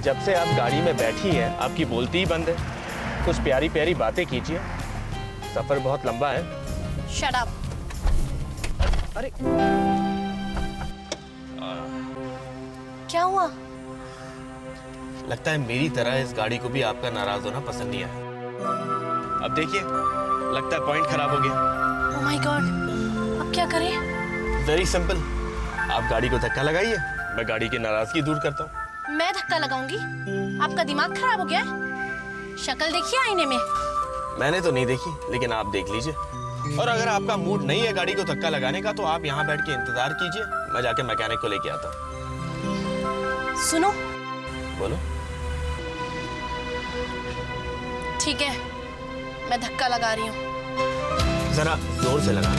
जब से आप गाड़ी में बैठी हैं, आपकी बोलती ही बंद है। कुछ प्यारी प्यारी बातें कीजिए, सफर बहुत लंबा है। Shut up. अरे क्या हुआ? लगता है मेरी तरह इस गाड़ी को भी आपका नाराज होना पसंद नहीं आया। अब देखिए, लगता है पॉइंट खराब हो गया। ओह माय गॉड, अब क्या करें? वेरी सिंपल, आप गाड़ी को धक्का लगाइए, मैं गाड़ी की नाराजगी दूर करता हूँ। मैं धक्का लगाऊंगी? आपका दिमाग खराब हो गया है? शक्ल देखिए आईने में। मैंने तो नहीं देखी, लेकिन आप देख लीजिए। और अगर आपका मूड नहीं है गाड़ी को धक्का लगाने का, तो आप यहाँ बैठ के इंतजार कीजिए, मैं जाके मैकेनिक को लेके आता हूँ। सुनो। बोलो। ठीक है, मैं धक्का लगा रही हूँ। जरा जोर से लगाना,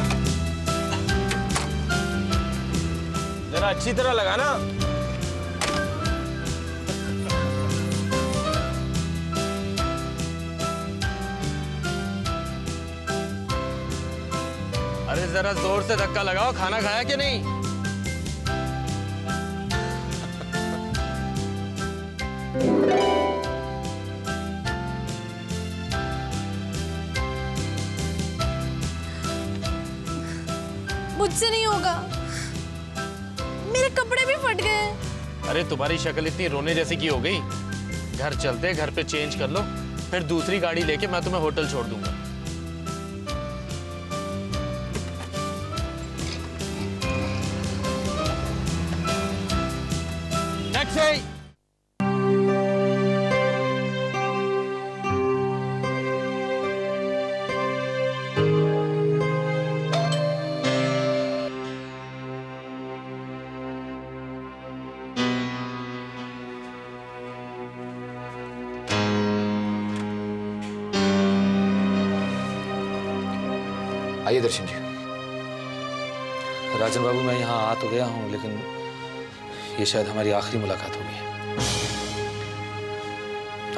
जरा अच्छी तरह लगाना। अरे जरा जोर से धक्का लगाओ, खाना खाया कि नहीं? मुझसे नहीं होगा, मेरे कपड़े भी फट गए। अरे तुम्हारी शक्ल इतनी रोने जैसी की हो गई। घर चलते, घर पे चेंज कर लो, फिर दूसरी गाड़ी लेके मैं तुम्हें होटल छोड़ दूंगा। टैक्सी। आइए दर्शन जी। राजन बाबू, मैं यहाँ आ तो गया हूँ, लेकिन ये शायद हमारी आखिरी मुलाकात होगी।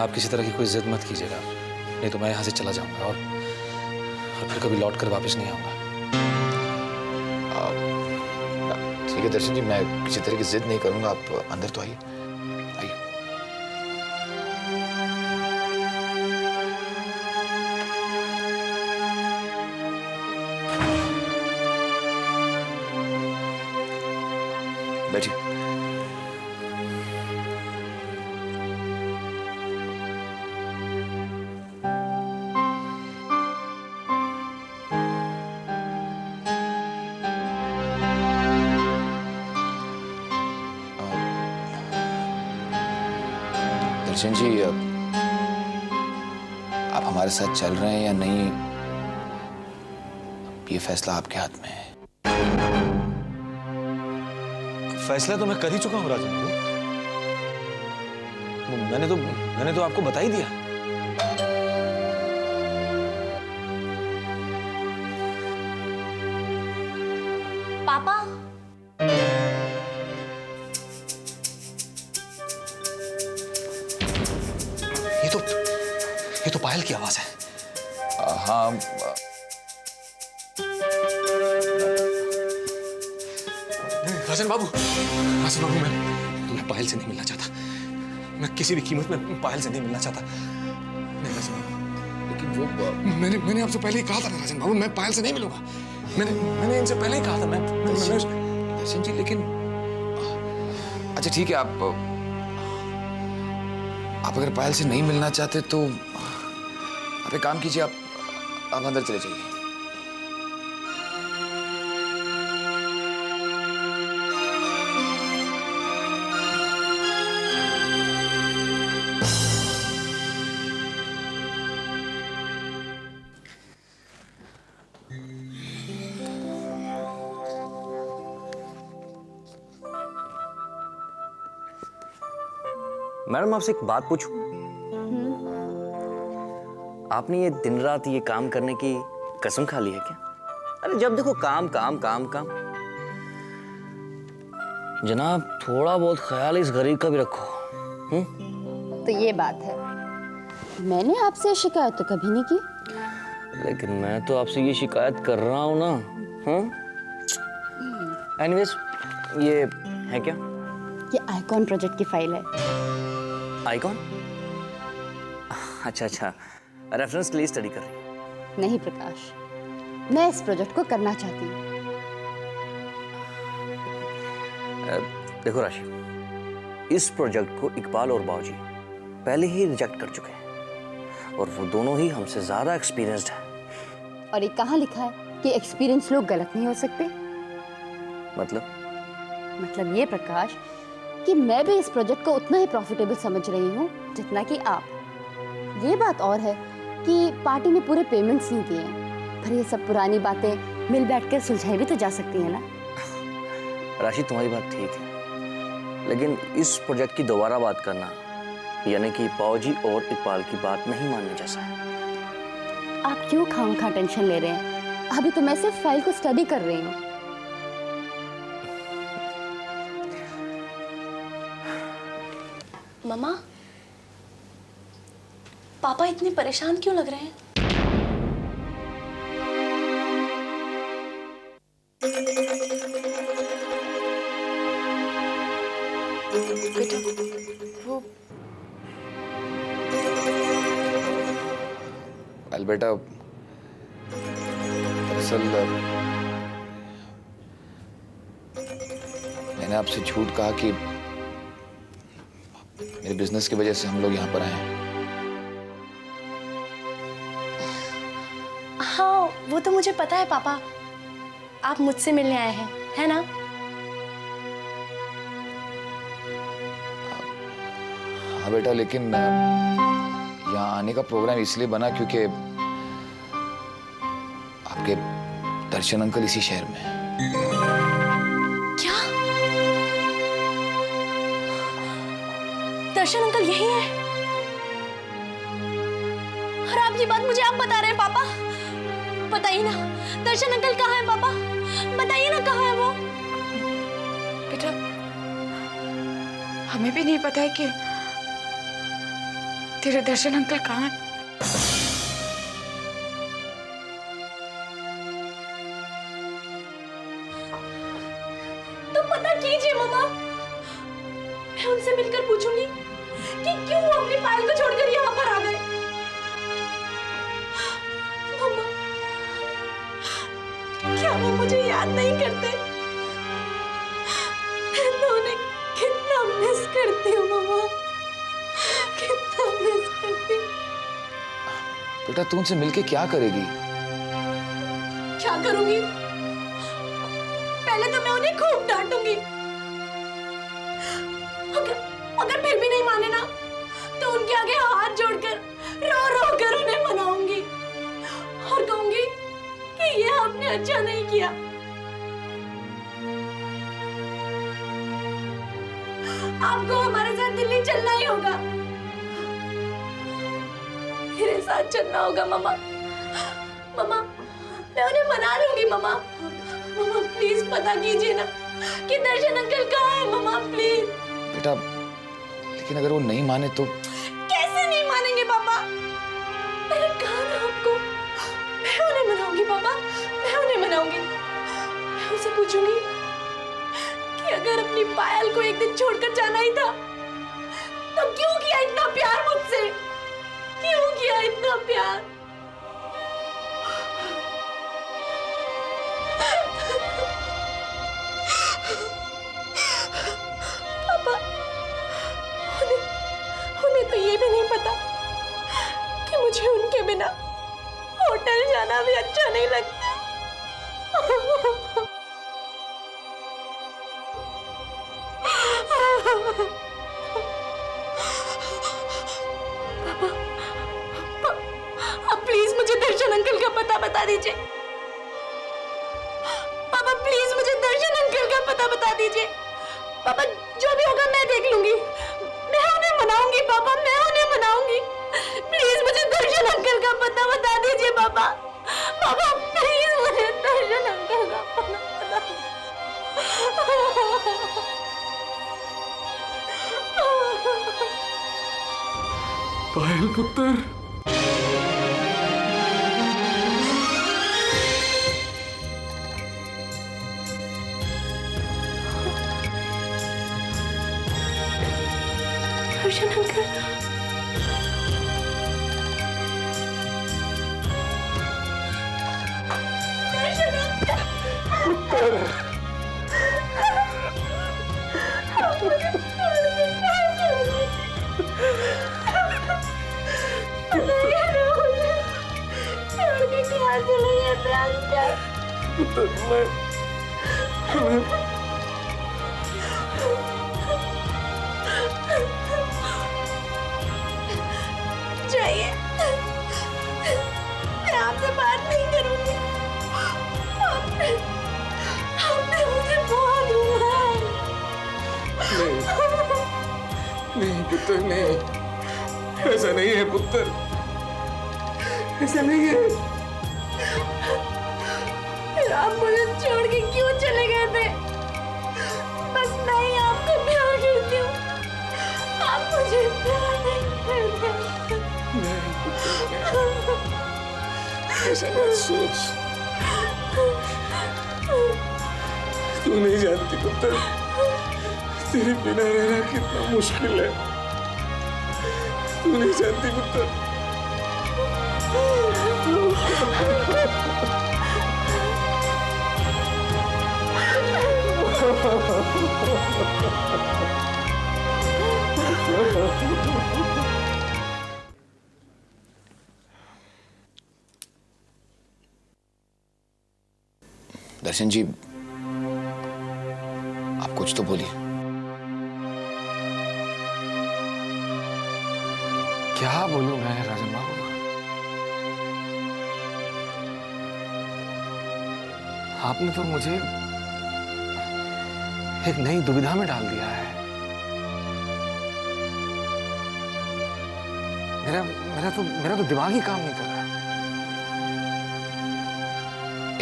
आप किसी तरह की कोई जिद मत कीजिएगा, नहीं तो मैं यहाँ से चला जाऊँगा और फिर कभी लौट कर वापस नहीं आऊँगा। ठीक है दर्शन जी, मैं किसी तरह की जिद नहीं करूँगा। आप अंदर तो आइए, आइए। बैठिए। दर्शन जी, आप हमारे साथ चल रहे हैं या नहीं, ये फैसला आपके हाथ में है। फैसला तो मैं कर ही चुका हूँ राजन बाबू। मैंने तो आपको बता ही दिया। पापा। ये तो पायल की आवाज है। हाँ, राजन बाबू, मैं पायल से नहीं मिलना चाहता। मैं किसी भी कीमत में पायल से नहीं मिलना चाहता। नहीं राजन बाबू, लेकिन वो मैंने आपसे पहले ही कहा था ना राजन बाबू, मैं पायल से नहीं मिलूंगा। मैंने इनसे पहले ही कहा था। दर्शन जी, लेकिन अच्छा ठीक है, आप अगर पायल से नहीं मिलना चाहते तो आप एक काम कीजिए, आप अंदर चले जाइए। मैडम, आपसे एक बात पूछूं? आपने ये दिन रात ये काम करने की कसम खा ली है क्या? अरे जब देखो काम काम काम काम। जनाब, थोड़ा बहुत ख्याल इस गरीब का भी रखो। तो ये बात है, मैंने आपसे शिकायत तो कभी नहीं की। लेकिन मैं तो आपसे ये शिकायत कर रहा हूं ना। एनीवेज, ये है क्या? ये आईकॉन प्रोजेक्ट की फाइल है। आइकॉन? अच्छा अच्छा, रेफरेंस के लिए स्टडी कर रही है। नहीं प्रकाश, मैं इस प्रोजेक्ट को करना चाहती हूँ। देखो राशि, इस प्रोजेक्ट को इकबाल और बाबूजी पहले ही रिजेक्ट कर चुके हैं और वो दोनों ही हमसे ज्यादा एक्सपीरियंस्ड हैं। और ये कहाँ लिखा है कि एक्सपीरियंस लोग गलत नहीं हो सकते? मतलब ये प्रकाश कि मैं भी इस प्रोजेक्ट को उतना ही प्रॉफिटेबल समझ रही हूँ जितना कि आप। ये बात और है कि पार्टी ने पूरे पेमेंट्स नहीं दिए हैं, पर ये सब पुरानी बातें मिल बैठकर सुलझाई भी तो जा सकती है ना। राशि, तुम्हारी बात ठीक है, लेकिन इस प्रोजेक्ट की दोबारा बात करना यानी कि बाबूजी और इकबाल की बात नहीं मानने जैसा है। आप क्यों खामखा टेंशन ले रहे हैं? अभी तो मैं सिर्फ फाइल को स्टडी कर रही हूँ। मम्मा, पापा इतने परेशान क्यों लग रहे हैं? बेटा, वो बेटा, दरअसल मैंने आपसे झूठ कहा कि मेरे बिजनेस की वजह से हम लोग यहाँ पर आए हैं। हाँ, वो तो मुझे पता है पापा, आप मुझसे मिलने आए हैं, है ना? हाँ बेटा, लेकिन यहाँ आने का प्रोग्राम इसलिए बना क्योंकि आपके दर्शन अंकल इसी शहर में हैं। क्या? दर्शन अंकल यही है? और आप ये बात मुझे आप बता रहे हैं पापा? बताइए ना, दर्शन अंकल कहाँ है पापा? बताइए ना कहाँ है वो? बेटा, हमें भी नहीं पता है कि तेरे दर्शन अंकल कहाँ हैं। तो पता कीजिए मम्मा, मैं उनसे मिलकर पूछूंगी कि क्यों वो अपनी पायल को छोड़कर यहाँ पर आ गए। मम्मा, क्या वो मुझे याद नहीं करते? मैं तो उन्हें कितना मिस करती हूँ मम्मा, कितना मिस करती हूँ। बेटा, तू उनसे मिलके क्या करेगी? क्या करूंगी? पहले तो मैं उन्हें खूब डांटूंगी। अगर फिर भी नहीं माने ना, तो उनके आगे हाथ जोड़कर रो रो कर उन्हें मनाऊंगी और कहूंगी कि ये आपने अच्छा नहीं किया। आपको हमारे साथ दिल्ली चलना ही होगा, मेरे साथ चलना होगा मम्मा। मम्मा, मैं उन्हें मना लूंगी मम्मा। मम्मा प्लीज पता कीजिए ना कि दर्शन अंकल कहाँ है मम्मा, प्लीज। बेटा, लेकिन अगर वो नहीं माने तो? कैसे नहीं मानेंगे पापा? मैंने कहा ना आपको, मैं उन्हें मनाऊंगी पापा, मैं उन्हें मनाऊंगी। मैं उनसे पूछूंगी कि अगर अपनी पायल को एक दिन छोड़कर जाना ही था, तो क्यों किया इतना प्यार मुझसे? क्यों किया इतना प्यार? पापा, उन्हें तो ये भी नहीं पता कि मुझे उनके बिना होटल जाना भी अच्छा नहीं लगता। पापा, प्लीज मुझे दर्शन अंकल का पता बता दीजिए। पापा प्लीज मुझे दर्शन अंकल का पता बता दीजिए। पापा जो भी होगा मैं देख लूंगी, मैं उन्हें मनाऊंगी पापा, मैं उन्हें मनाऊंगी। प्लीज मुझे दर्शन अंकल का पता बता दीजिए पापा। पापा प्लीज मुझे दर्शन अंकल का पता बता दीजिए। पायल पुत्र, दर्शन अंकल, जाइए, मैं आपसे बात नहीं करूंगी। आपने मुझे बहुत रुलाया। नहीं पुत्र, नहीं, ऐसा नहीं है पुत्र, ऐसा नहीं है। फिर आप मुझे छोड़ के क्यों चले गए थे? बस मैं ही आपको प्यार करती हूँ, आप मुझे प्यार नहीं करते। नहीं पुत्र, ऐसा मत सोच। तू नहीं जानती पुत्र, तेरे बिना रहना कितना मुश्किल है। तू नहीं जानती पुत्र। दर्शन जी, आप कुछ तो बोलिए। क्या बोलूं मैं राजन बाबू? आपने तो मुझे एक नई दुविधा में डाल दिया है। मेरा तो दिमाग ही काम नहीं कर रहा है।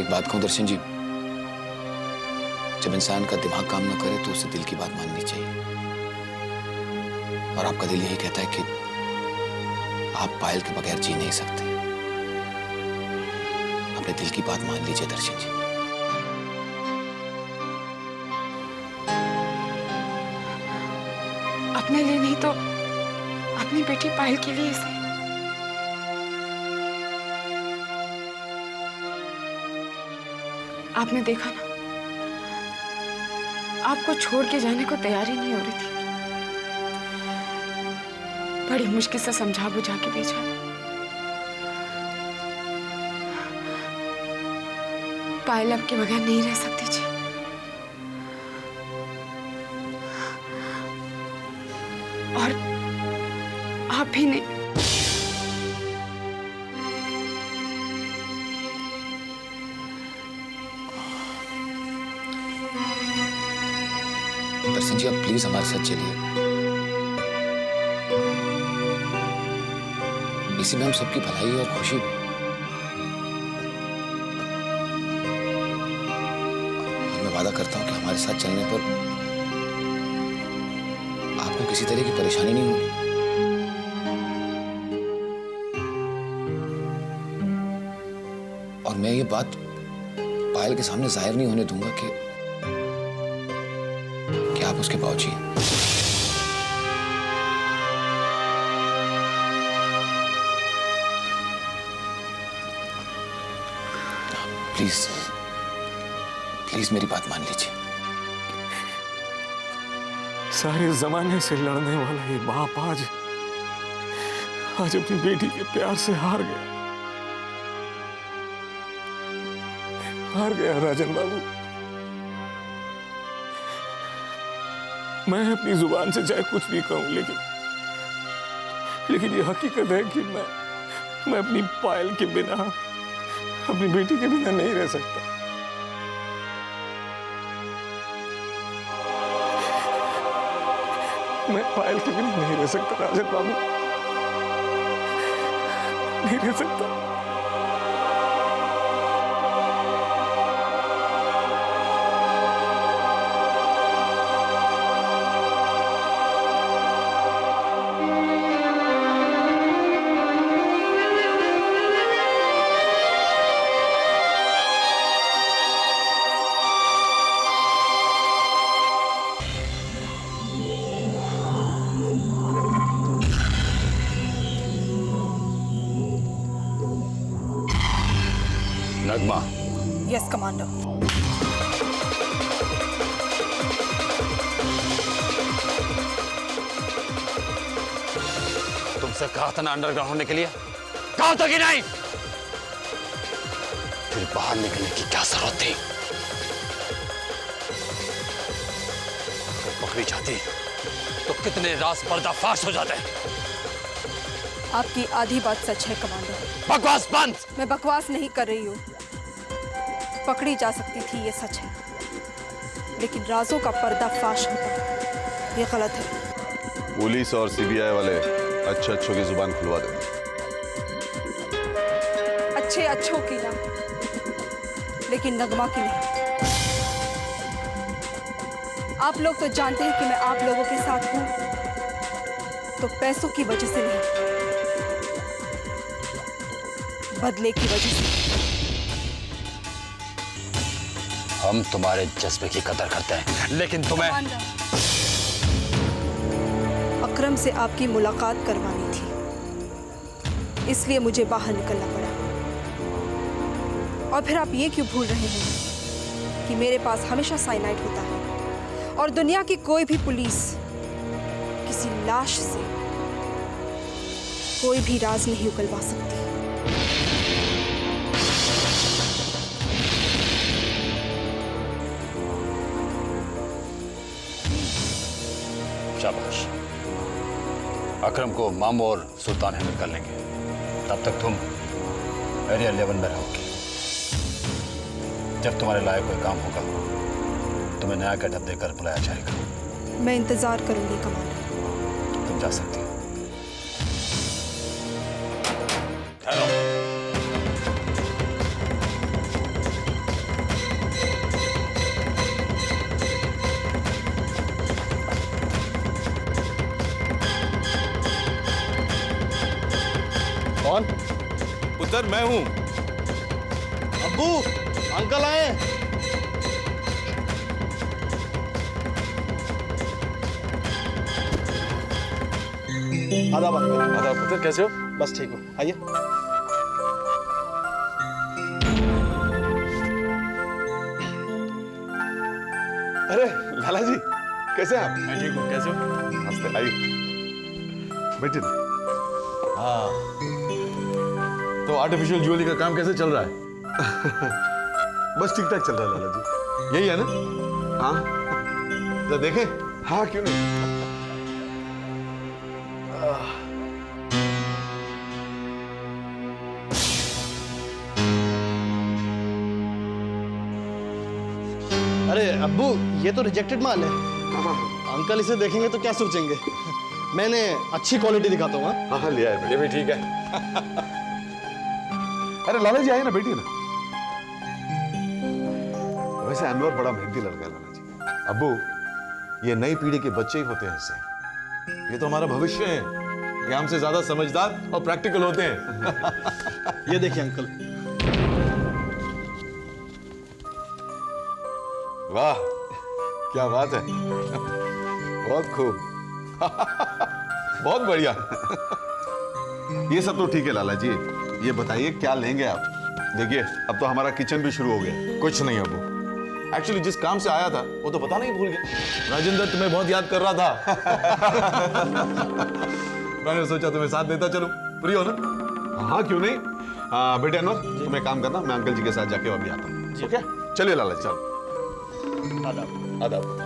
एक बात कहूं दर्शन जी, जब इंसान का दिमाग काम ना करे तो उसे दिल की बात माननी चाहिए। और आपका दिल यही कहता है कि आप पायल के बगैर जी नहीं सकते। अपने दिल की बात मान लीजिए दर्शन जी। अपने लिए नहीं तो अपनी बेटी पायल के लिए से। आपने देखा ना, आपको छोड़ के जाने को तैयारी नहीं हो रही थी। बड़ी मुश्किल से समझा बुझा के भेजा। पायल आपके बगैर नहीं रह सकती जी। और आप भी नहीं। दर्शन जी, आप प्लीज हमारे साथ चलिए। इसी में हम सबकी भलाई और खुशी भी। मैं वादा करता हूं कि हमारे साथ चलने पर आपको किसी तरह की परेशानी नहीं होगी। और मैं ये बात पायल के सामने जाहिर नहीं होने दूंगा कि आप उसके बाबूजी हैं। प्लीज प्लीज मेरी बात मान लीजिए। सारे जमाने से लड़ने वाला ये बाप आज अपनी बेटी के प्यार से हार गया राजन बाबू। मैं अपनी जुबान से चाहे कुछ भी कहूं, लेकिन ये हकीकत है कि मैं अपनी पायल के बिना, अपनी बेटी के बिना नहीं रह सकता। मैं पायल के बिना नहीं रह सकता राजन बाबू, नहीं रह सकता। नगमा, यस कमांडर। तुमसे कहा था ना अंडरग्राउंड होने के लिए, कहा था कि नहीं? फिर बाहर निकलने की क्या जरूरत थी? अगर पकड़ी जाती तो कितने राज पर्दाफाश हो जाते। आपकी आधी बात सच है कमांडर। बकवास बंद। मैं बकवास नहीं कर रही हूँ। पकड़ी जा सकती थी, ये सच है, लेकिन राजों का पर्दाफाश होता ये गलत है। पुलिस और सीबीआई वाले अच्छे अच्छों की जुबान खुलवा देते। अच्छे अच्छों की ना, लेकिन नगमा की नहीं। आप लोग तो जानते हैं कि मैं आप लोगों के साथ हूं तो पैसों की वजह से नहीं, बदले की वजह से। हम तुम्हारे जज्बे की कदर करते हैं, लेकिन तुम्हें अकरम से आपकी मुलाकात करवानी थी, इसलिए मुझे बाहर निकलना पड़ा। और फिर आप ये क्यों भूल रहे हैं कि मेरे पास हमेशा साइनाइड होता है और दुनिया की कोई भी पुलिस किसी लाश से कोई भी राज नहीं उगलवा सकती। शाबाश। अकरम को मामू और सुल्तान हैंडल कर लेंगे, तब तक तुम एरिया 11 में रहोगे। जब तुम्हारे लायक कोई काम होगा तुम्हें नया गेटअप देकर बुलाया जाएगा। मैं इंतजार करूंगी कमांडर। तुम जा सकती हो। कौन? पुत्र मैं हूं। अब्बू, अंकल आए। आदाब अंकल। आदाब पुत्र, कैसे हो? बस ठीक हो, आइए। अरे लाला जी, कैसे हैं आप? मैं ठीक हूँ, कैसे हो? नमस्ते, आइए बैठिए ना। हाँ, तो आर्टिफिशियल ज्वेलरी का काम कैसे चल रहा है? बस ठीक ठाक चल रहा है लाला जी, यही है ना? हाँ, जरा देखें। हाँ, क्यों नहीं। अरे अब्बू, ये तो रिजेक्टेड माल है। अंकल इसे देखेंगे तो क्या सोचेंगे? मैंने अच्छी क्वालिटी दिखाता हूँ। हाँ हाँ, लिया है, ये भी ठीक है। अरे लाला जी आइए ना, बैठिए ना। वैसे अनवर बड़ा मेहनती लड़का है लाला जी। अब्बू, ये नई पीढ़ी के बच्चे ही होते हैं ऐसे। ये तो हमारा भविष्य है, ये हमसे ज्यादा समझदार और प्रैक्टिकल होते हैं। ये देखिए अंकल। वाह, क्या बात है। बहुत खूब। बहुत बढ़िया। ये सब तो ठीक है लाला जी, ये बताइए क्या लेंगे आप? देखिए अब तो हमारा किचन भी शुरू हो गया। कुछ नहीं अबू, एक्चुअली जिस काम से आया था वो तो पता नहीं भूल गया। राजेंद्र तुम्हें बहुत याद कर रहा था। मैंने सोचा तुम्हें साथ देता चलूं, फ्री हो ना? हाँ क्यों नहीं। बेटे अनवर, तुम एक काम करना, मैं अंकल जी के साथ जाके अभी आता हूँ। ठीक है, चलिए लाला जी। चलो। आदाब। आदाब।